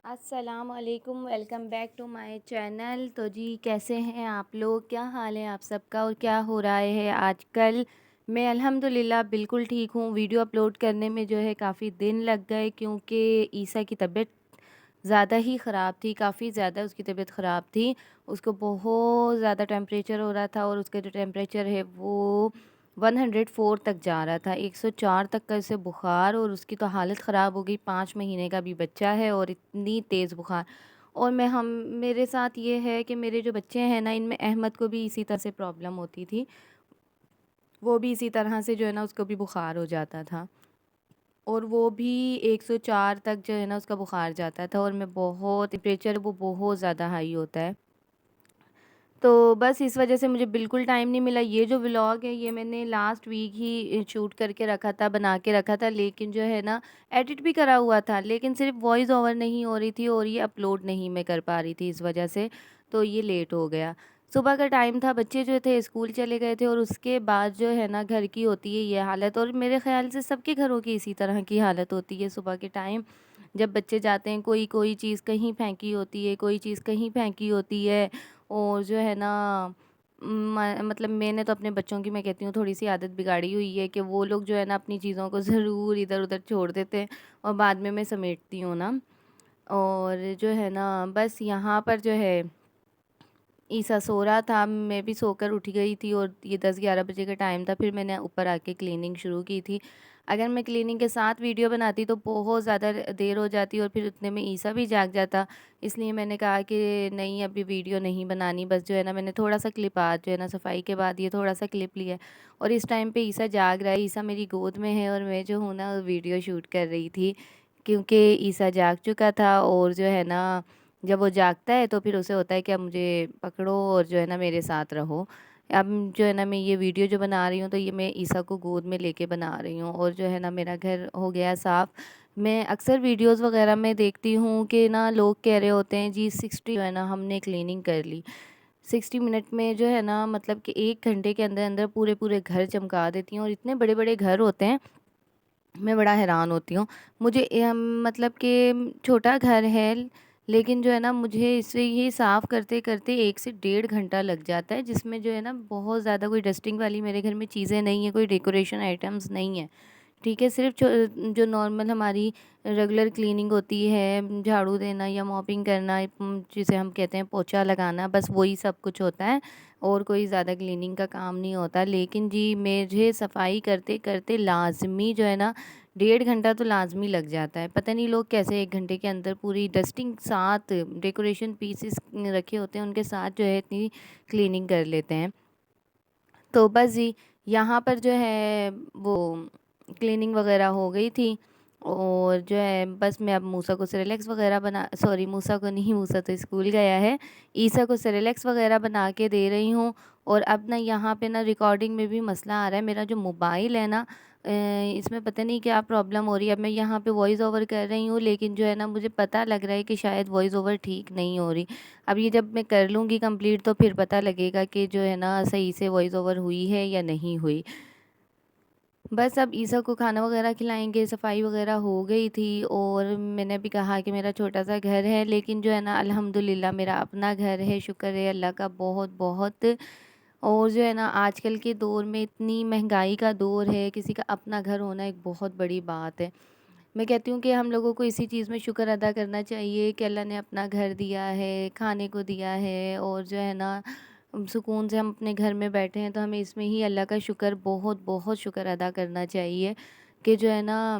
السلام علیکم، welcome back to my channel. تو جی کیسے ہیں آپ لوگ؟ کیا حال ہے آپ سب کا اور کیا ہو رہا ہے آج کل؟ میں الحمدللہ بالکل ٹھیک ہوں۔ ویڈیو اپلوڈ کرنے میں جو ہے کافی دن لگ گئے کیونکہ عیسیٰ کی طبیعت زیادہ ہی خراب تھی، کافی زیادہ اس کی طبیعت خراب تھی۔ اس کو بہت زیادہ ٹیمپریچر ہو رہا تھا اور اس کا جو ٹیمپریچر ہے وہ 104 تک جا رہا تھا، 104 تک کا اسے بخار، اور اس کی تو حالت خراب ہو گئی۔ 5 مہینے کا بھی بچہ ہے اور اتنی تیز بخار۔ اور میرے ساتھ یہ ہے کہ میرے جو بچے ہیں نا، ان میں احمد کو بھی اسی طرح سے پرابلم ہوتی تھی، وہ بھی اسی طرح سے جو ہے نا اس کو بھی بخار ہو جاتا تھا، اور وہ بھی 104 تک جو ہے نا اس کا بخار جاتا تھا، اور میں بہت ٹیمپریچر وہ بہت زیادہ ہائی ہوتا ہے۔ تو بس اس وجہ سے مجھے بالکل ٹائم نہیں ملا۔ یہ جو ولاگ ہے یہ میں نے لاسٹ ویک ہی شوٹ کر کے رکھا تھا، بنا کے رکھا تھا، لیکن جو ہے نا ایڈٹ بھی کرا ہوا تھا، لیکن صرف وائس اوور نہیں ہو رہی تھی اور یہ اپلوڈ نہیں میں کر پا رہی تھی اس وجہ سے، تو یہ لیٹ ہو گیا۔ صبح کا ٹائم تھا، بچے جو تھے اسکول چلے گئے تھے، اور اس کے بعد جو ہے نا گھر کی ہوتی ہے یہ حالت، اور میرے خیال سے سب کے گھروں کی اسی طرح کی حالت ہوتی ہے صبح کے ٹائم جب بچے جاتے ہیں۔ کوئی چیز کہیں پھینکی ہوتی ہے، کوئی چیز کہیں پھینکی ہوتی ہے، اور جو ہے نا مطلب میں نے تو اپنے بچوں کی، میں کہتی ہوں، تھوڑی سی عادت بگاڑی ہوئی ہے کہ وہ لوگ جو ہے نا اپنی چیزوں کو ضرور ادھر ادھر چھوڑ دیتے ہیں، اور بعد میں سمیٹتی ہوں نا، اور جو ہے نا بس یہاں پر جو ہے عیسیٰ سو رہا تھا، میں بھی سو کر اٹھ گئی تھی، اور یہ 10-11 بجے کا ٹائم تھا۔ پھر میں نے اوپر آ کے کلیننگ شروع کی تھی۔ اگر میں کلیننگ کے ساتھ ویڈیو بناتی تو بہت زیادہ دیر ہو جاتی، اور پھر اتنے میں عیسیٰ بھی جاگ جاتا، اس لیے میں نے کہا کہ نہیں، ابھی ویڈیو نہیں بنانی، بس جو ہے نا میں نے تھوڑا سا کلپ آج جو ہے نا صفائی کے بعد یہ تھوڑا سا کلپ لیا ہے، اور اس ٹائم پہ عیسیٰ جاگ رہا ہے، عیسیٰ میری گود میں ہے، اور میں جو ہوں نا ویڈیو شوٹ کر رہی تھی کیونکہ عیسیٰ جاگ چکا تھا، اور جو ہے نا جب وہ جاگتا ہے تو پھر اسے ہوتا ہے کہ اب مجھے پکڑو اور جو ہے نا میرے ساتھ رہو۔ اب جو ہے نا میں یہ ویڈیو جو بنا رہی ہوں تو یہ میں عیسیٰ کو گود میں لے کے بنا رہی ہوں، اور جو ہے نا میرا گھر ہو گیا صاف۔ میں اکثر ویڈیوز وغیرہ میں دیکھتی ہوں کہ نا لوگ کہہ رہے ہوتے ہیں جی 60 جو ہے نا ہم نے کلیننگ کر لی، 60 منٹ میں جو ہے نا مطلب کہ 1 گھنٹے کے اندر اندر پورے پورے گھر چمکا دیتی ہوں، اور اتنے بڑے بڑے گھر ہوتے ہیں، میں بڑا حیران ہوتی ہوں۔ مجھے مطلب کہ چھوٹا گھر ہے، لیکن جو ہے نا مجھے اسے یہ صاف کرتے کرتے 1 سے 1.5 گھنٹہ لگ جاتا ہے، جس میں جو ہے نا بہت زیادہ کوئی ڈسٹنگ والی میرے گھر میں چیزیں نہیں ہیں، کوئی ڈیکوریشن آئٹمز نہیں ہیں، ٹھیک ہے، صرف جو نارمل ہماری ریگولر کلیننگ ہوتی ہے، جھاڑو دینا یا موپنگ کرنا، جسے ہم کہتے ہیں پوچھا لگانا، بس وہی سب کچھ ہوتا ہے، اور کوئی زیادہ کلیننگ کا کام نہیں ہوتا۔ لیکن جی مجھے صفائی کرتے کرتے لازمی جو ہے نا 1.5 گھنٹہ تو لازمی لگ جاتا ہے۔ پتہ نہیں لوگ کیسے 1 گھنٹے کے اندر پوری ڈسٹنگ ساتھ ڈیکوریشن پیسز رکھے ہوتے ہیں ان کے ساتھ جو ہے اتنی کلیننگ کر لیتے ہیں۔ تو بس جی یہاں پر جو ہے وہ کلیننگ وغیرہ ہو گئی تھی، اور جو ہے بس میں اب موسیٰ کو سریلیکس وغیرہ موسیٰ کو نہیں، موسیٰ تو اسکول گیا ہے، عیسیٰ کو سریلیکس وغیرہ بنا کے دے رہی ہوں۔ اور اب نا یہاں پہ نا ریکارڈنگ میں بھی مسئلہ آ رہا ہے، میرا جو موبائل ہے نا اس میں پتہ نہیں کیا پرابلم ہو رہی ہے۔ اب میں یہاں پہ وائس اوور کر رہی ہوں، لیکن جو ہے نا مجھے پتہ لگ رہا ہے کہ شاید وائس اوور ٹھیک نہیں ہو رہی۔ اب یہ جب میں کر لوں گی کمپلیٹ تو پھر پتہ لگے گا کہ جو ہے نا صحیح سے وائس اوور ہوئی ہے یا نہیں ہوئی۔ بس اب عیسیٰ کو کھانا وغیرہ کھلائیں گے، صفائی وغیرہ ہو گئی تھی، اور میں نے بھی کہا کہ میرا چھوٹا سا گھر ہے، لیکن جو ہے نا الحمدللہ میرا اپنا گھر ہے، شکر ہے اللہ کا بہت بہت۔ اور جو ہے نا آج کل کے دور میں اتنی مہنگائی کا دور ہے، کسی کا اپنا گھر ہونا ایک بہت بڑی بات ہے۔ میں کہتی ہوں کہ ہم لوگوں کو اسی چیز میں شکر ادا کرنا چاہیے کہ اللہ نے اپنا گھر دیا ہے، کھانے کو دیا ہے، اور جو ہے نا سکون سے ہم اپنے گھر میں بیٹھے ہیں، تو ہمیں اس میں ہی اللہ کا شکر، بہت بہت شکر ادا کرنا چاہیے کہ جو ہے نا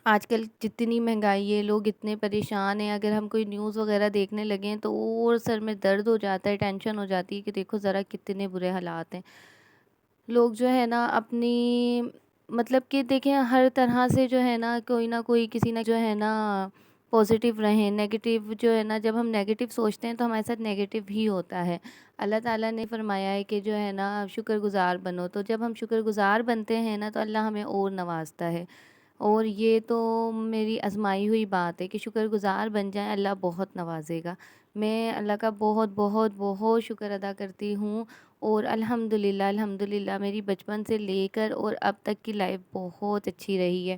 آج کل جتنی مہنگائی ہے، لوگ اتنے پریشان ہیں، اگر ہم کوئی نیوز وغیرہ دیکھنے لگیں تو اور سر میں درد ہو جاتا ہے، ٹینشن ہو جاتی ہے کہ دیکھو ذرا کتنے برے حالات ہیں۔ لوگ جو ہے نا اپنی مطلب کہ دیکھیں ہر طرح سے جو ہے نا کوئی نہ کوئی کسی نہ جو ہے نا پازیٹیو رہیں، نیگیٹیو جو ہے نا جب ہم نیگیٹیو سوچتے ہیں تو ہمارے ساتھ نیگیٹیو ہی ہوتا ہے۔ اللہ تعالیٰ نے فرمایا ہے کہ جو ہے نا شکر گزار بنو، تو جب ہم شکر گزار بنتے ہیں نا تو اللہ ہمیں اور نوازتا ہے، اور یہ تو میری آزمائی ہوئی بات ہے کہ شکر گزار بن جائیں، اللہ بہت نوازے گا۔ میں اللہ کا بہت بہت بہت شکر ادا کرتی ہوں، اور الحمدللہ الحمدللہ میری بچپن سے لے کر اور اب تک کی لائف بہت اچھی رہی ہے۔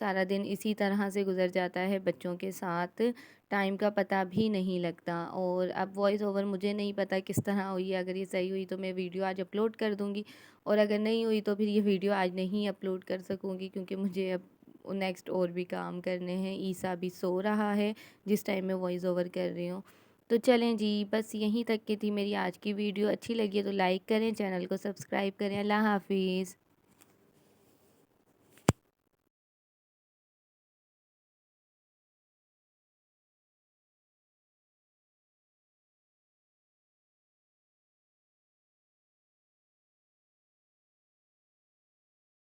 سارا دن اسی طرح سے گزر جاتا ہے بچوں کے ساتھ، ٹائم کا پتہ بھی نہیں لگتا۔ اور اب وائس اوور مجھے نہیں پتہ کس طرح ہوئی ہے، اگر یہ صحیح ہوئی تو میں ویڈیو آج اپلوڈ کر دوں گی، اور اگر نہیں ہوئی تو پھر یہ ویڈیو آج نہیں اپلوڈ کر سکوں گی، کیونکہ مجھے اب نیکسٹ اور بھی کام کرنے ہیں۔ عیسیٰ بھی سو رہا ہے جس ٹائم میں وائس اوور کر رہی ہوں۔ تو چلیں جی، بس یہیں تک کی تھی میری آج کی ویڈیو۔ اچھی لگی ہے تو لائک کریں، چینل کو سبسکرائب کریں۔ اللہ حافظ۔